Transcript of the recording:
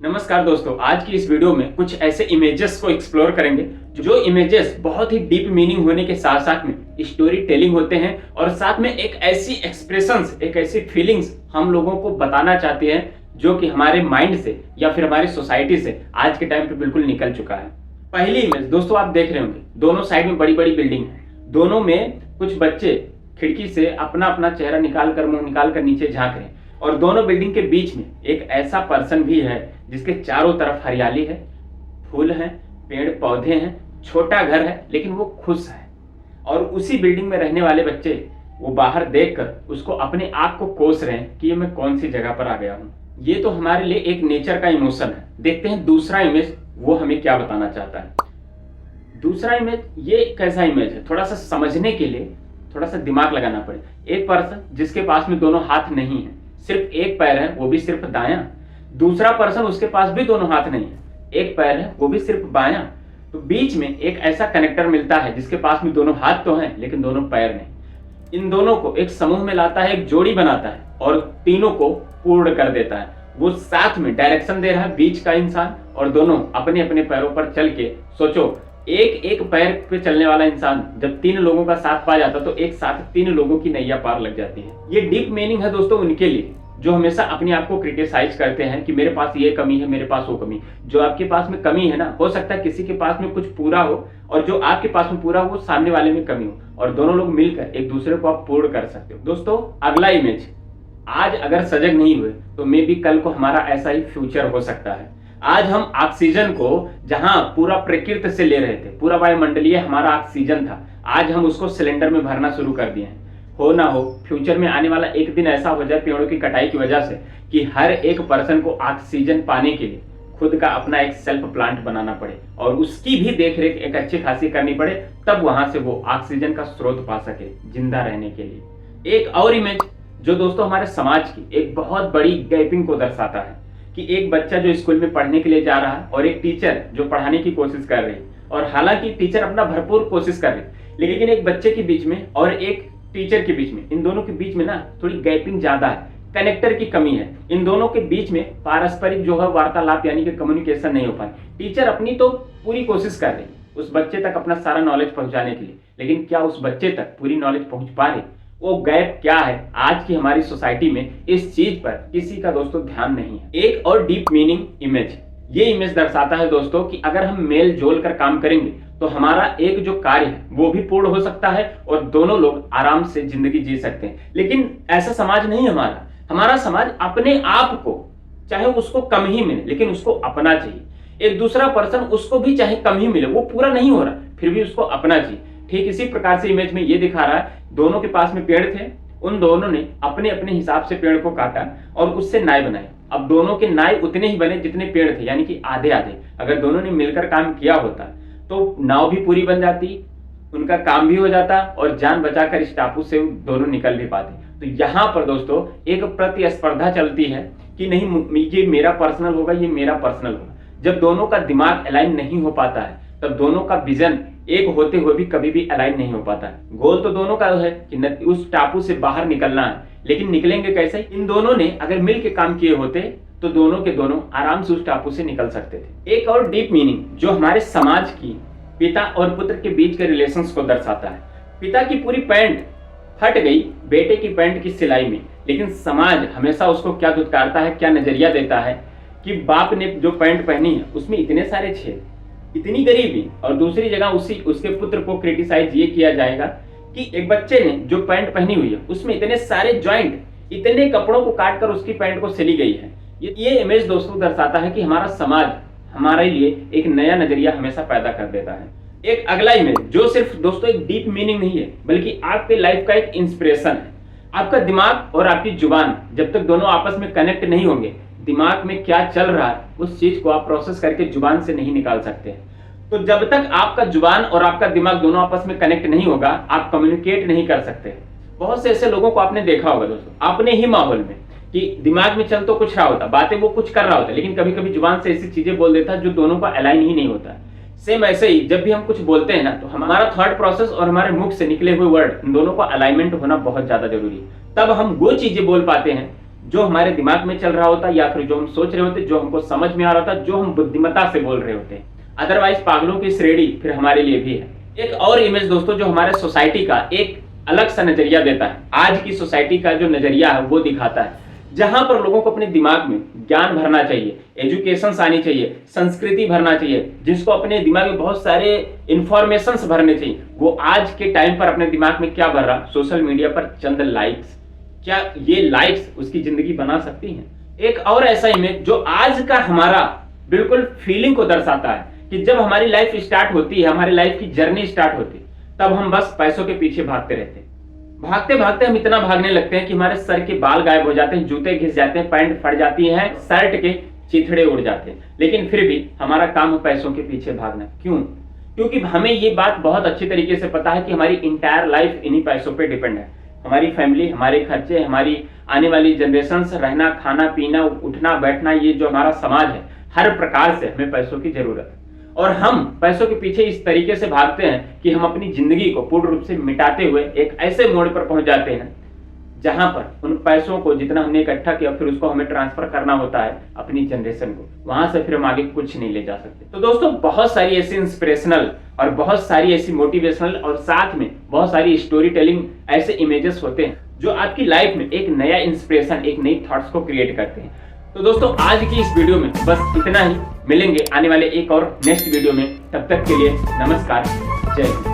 नमस्कार दोस्तों, आज की इस वीडियो में कुछ ऐसे इमेजेस को एक्सप्लोर करेंगे जो इमेजेस बहुत ही डीप मीनिंग होने के साथ साथ में स्टोरी टेलिंग होते हैं और साथ में एक ऐसी एक्सप्रेशंस, एक ऐसी फीलिंग्स हम लोगों को बताना चाहते हैं जो कि हमारे माइंड से या फिर हमारी सोसाइटी से आज के टाइम पे बिल्कुल निकल चुका है। पहली इमेज दोस्तों आप देख रहे होंगे, दोनों साइड में बड़ी बड़ी बिल्डिंग है, दोनों में कुछ बच्चे खिड़की से अपना अपना चेहरा निकाल कर, मुंह निकाल कर नीचे झांक रहे हैं और दोनों बिल्डिंग के बीच में एक ऐसा पर्सन भी है जिसके चारों तरफ हरियाली है, फूल हैं, पेड़ पौधे हैं, छोटा घर है लेकिन वो खुश है। और उसी बिल्डिंग में रहने वाले बच्चे वो बाहर देखकर उसको अपने आप को कोस रहे हैं कि ये मैं कौन सी जगह पर आ गया हूँ। ये तो हमारे लिए एक नेचर का इमोशन है। देखते हैं दूसरा इमेज वो हमें क्या बताना चाहता है। दूसरा इमेज ये कैसा इमेज है, थोड़ा सा समझने के लिए थोड़ा सा दिमाग लगाना पड़े। एक पर्सन जिसके पास में दोनों हाथ नहीं है, सिर्फ एक पैर है, वो भी सिर्फ दायां। दूसरा पर्सन उसके पास भी दोनों हाथ नहीं है, एक पैर है, वो भी सिर्फ बायां। तो बीच में एक ऐसा कनेक्टर मिलता है जिसके पास में दोनों हाथ तो हैं लेकिन दोनों पैर नहीं। इन दोनों को एक समूह में लाता है, एक जोड़ी बनाता है और तीनों को पूर्ण कर देता है। वो साथ में डायरेक्शन दे रहा है, बीच का इंसान और दोनों अपने अपने पैरों पर चल के, सोचो एक एक पैर पे चलने वाला इंसान जब तीन लोगों का साथ पा जाता तो एक साथ तीन लोगों की नैया पार लग जाती है। ये डीप मीनिंग है दोस्तों उनके लिए जो हमेशा अपने आप को क्रिटिसाइज करते हैं कि मेरे पास ये कमी है, मेरे पास वो कमी। जो आपके पास में कमी है ना, हो सकता है किसी के पास में कुछ पूरा हो और जो आपके पास में पूरा हो सामने वाले में कमी हो और दोनों लोग मिलकर एक दूसरे को आप पूर्ण कर सकते हो। दोस्तों अगला इमेज, आज अगर सजग नहीं हुए तो मे बी कल को हमारा ऐसा ही फ्यूचर हो सकता है। आज हम ऑक्सीजन को जहां पूरा प्रकृति से ले रहे थे, पूरा वायुमंडलीय हमारा ऑक्सीजन था, आज हम उसको सिलेंडर में भरना शुरू कर दिए हैं। हो ना हो फ्यूचर में आने वाला एक दिन ऐसा हो जाए पेड़ों की कटाई की वजह से कि हर एक पर्सन को ऑक्सीजन पाने के लिए खुद का अपना एक सेल्फ प्लांट बनाना पड़े और उसकी भी देखरेख एक अच्छी खासी करनी पड़े, तब वहां से वो ऑक्सीजन का स्रोत पा सके जिंदा रहने के लिए। एक और इमेज जो दोस्तों हमारे समाज की एक बहुत बड़ी गैपिंग को दर्शाता है कि एक बच्चा जो स्कूल में पढ़ने के लिए जा रहा है और एक टीचर जो पढ़ाने की कोशिश कर रही है, और हालांकि टीचर अपना भरपूर कोशिश कर रही है लेकिन एक बच्चे के बीच में और एक टीचर के बीच में, इन दोनों के बीच में ना थोड़ी गैपिंग ज्यादा है, कनेक्टर की कमी है। इन दोनों के बीच में पारस्परिक जो है वार्तालाप यानी कि कम्युनिकेशन नहीं हो पाए। टीचर अपनी तो पूरी कोशिश कर रही है उस बच्चे तक अपना सारा नॉलेज पहुंचाने के लिए, लेकिन क्या उस बच्चे तक पूरी नॉलेज पहुंच पा रही? वो गैप क्या है? आज की हमारी सोसाइटी में इस चीज पर किसी का दोस्तों ध्यान नहीं है। एक और डीप मीनिंग इमेज, ये इमेज दर्शाता है दोस्तों कि अगर हम मेल जोल कर काम करेंगे तो हमारा एक जो कार्य है वो भी पूर्ण हो सकता है और दोनों लोग आराम से जिंदगी जी सकते हैं। लेकिन ऐसा समाज नहीं हमारा। हमारा समाज अपने आप को, चाहे उसको कम ही मिले लेकिन उसको अपना चाहिए। एक दूसरा पर्सन उसको भी चाहे कम ही मिले, वो पूरा नहीं हो रहा फिर भी उसको अपना चाहिए। ठीक इसी प्रकार से इमेज में ये दिखा रहा है, दोनों के पास में पेड़ थे, उन दोनों ने अपने अपने हिसाब से पेड़ को काटा और उससे नाव बनाई। अब दोनों के नाव उतने ही बने जितने पेड़ थे, यानी कि आधे आधे। अगर दोनों ने मिलकर काम किया होता तो नाव भी पूरी बन जाती, उनका काम भी हो जाता और जान बचाकर इस टापू से दोनों निकल भी पाते। तो यहाँ पर दोस्तों एक प्रतिस्पर्धा चलती है कि नहीं ये मेरा पर्सनल होगा, ये मेरा पर्सनल होगा। जब दोनों का दिमाग अलाइन नहीं हो पाता है तब दोनों का विजन एक होते हुए भी कभी भी अलाइन नहीं हो पाता है। गोल तो दोनों का है कि उस टापू से बाहर निकलना है, लेकिन निकलेंगे कैसे? इन दोनों ने अगर मिल के काम किए होते तो दोनों के दोनों आराम से उस टापू से निकल सकते थे। एक और डीप मीनिंग जो हमारे समाज की पिता और पुत्र के बीच के रिलेशंस को दर्शाता है। पिता की पूरी पैंट फट गई बेटे की पैंट की सिलाई में, लेकिन समाज हमेशा उसको क्या धुतकारता है, क्या नजरिया देता है कि बाप ने जो पैंट पहनी है उसमें इतने सारे छेद, इतनी गरीबी, और दूसरी जगह उसके पुत्र को क्रिटिसाइज ये किया जाएगा कि एक बच्चे ने जो पैंट पहनी हुई है उसमें इतने सारे जॉइंट, इतने कपड़ों को काटकर उसकी पैंट को सिली गई है। ये इमेज दोस्तों दर्शाता है कि हमारा समाज हमारे लिए एक नया नजरिया हमेशा पैदा कर देता है। एक अगला इमेज जो सिर्फ दोस्तों एक डीप मीनिंग नहीं है बल्कि आपके लाइफ का एक इंस्पिरेशन है। आपका दिमाग और आपकी जुबान जब तक दोनों आपस में कनेक्ट नहीं होंगे, दिमाग में क्या चल रहा है उस चीज को आप प्रोसेस करके जुबान से नहीं निकाल सकते। तो जब तक आपका जुबान और आपका दिमाग दोनों आपस में कनेक्ट नहीं होगा, आप कम्युनिकेट नहीं कर सकते। बहुत से ऐसे लोगों को आपने देखा होगा दोस्तों अपने ही माहौल में कि दिमाग में चल तो कुछ रहा होता, बातें वो कुछ कर रहा होता, लेकिन कभी कभी जुबान से ऐसी चीजें बोल देता जो दोनों का अलाइन ही नहीं होता। सेम ऐसे ही जब भी हम कुछ बोलते हैं ना तो हमारा थॉट प्रोसेस और हमारे मुख से निकले हुए वर्ड, इन दोनों का अलाइनमेंट होना बहुत ज्यादा जरूरी है। तब हम वो चीजें बोल पाते हैं जो हमारे दिमाग में चल रहा होता या फिर जो हम सोच रहे होते, जो हमको समझ में आ रहा था, जो हम बुद्धिमत्ता से बोल रहे होते। अदरवाइज पागलों की श्रेणी फिर हमारे लिए भी है। एक और इमेज दोस्तों जो हमारे सोसाइटी का एक अलग सा नजरिया देता है, आज की सोसाइटी का जो नजरिया है वो दिखाता है, जहां पर लोगों को अपने दिमाग में ज्ञान भरना चाहिए, एजुकेशन आनी चाहिए, संस्कृति भरना चाहिए, जिसको अपने दिमाग में बहुत सारे इंफॉर्मेशन भरने चाहिए। वो आज के टाइम पर अपने दिमाग में क्या भर रहा, सोशल मीडिया पर चंद लाइक्स। क्या ये लाइक्स उसकी जिंदगी बना सकती हैं? एक और ऐसा इमेज जो आज का हमारा बिल्कुल फीलिंग को दर्शाता है कि जब हमारी लाइफ स्टार्ट होती है, हमारी लाइफ की जर्नी स्टार्ट होती है, तब हम बस पैसों के पीछे भागते रहते हैं। भागते भागते हम इतना भागने लगते हैं कि हमारे सर के बाल गायब हो जाते हैं, जूते घिस जाते हैं, पैंट फट जाती है, शर्ट के चिथड़े उड़ जाते हैं, लेकिन फिर भी हमारा काम है पैसों के पीछे भागना। क्यों? क्योंकि हमें ये बात बहुत अच्छी तरीके से पता है कि हमारी इंटायर लाइफ इन्हीं पैसों पे डिपेंड है। हमारी फैमिली, हमारे खर्चे, हमारी आने वाली जनरेशन, रहना, खाना, पीना, उठना बैठना, ये जो हमारा समाज है, हर प्रकार से हमें पैसों की जरूरत है। और हम पैसों के पीछे इस तरीके से भागते हैं कि हम अपनी जिंदगी को पूर्ण रूप से मिटाते हुए एक ऐसे मोड़ पर पहुंच जाते हैं जहां पर उन पैसों को जितना हमने इकट्ठा किया फिर उसको हमें ट्रांसफर करना होता है अपनी जनरेशन को, वहां से फिर हम आगे कुछ नहीं ले जा सकते। तो दोस्तों बहुत सारी ऐसी इंस्पिरेशनल और बहुत सारी ऐसी मोटिवेशनल और साथ में बहुत सारी स्टोरी टेलिंग ऐसे इमेजेस होते हैं जो आपकी लाइफ में एक नया इंस्पिरेशन, एक नई थॉट्स को क्रिएट करते हैं। तो दोस्तों आज की इस वीडियो में बस इतना ही। मिलेंगे आने वाले एक और नेक्स्ट वीडियो में, तब तक के लिए नमस्कार, जय हिंद।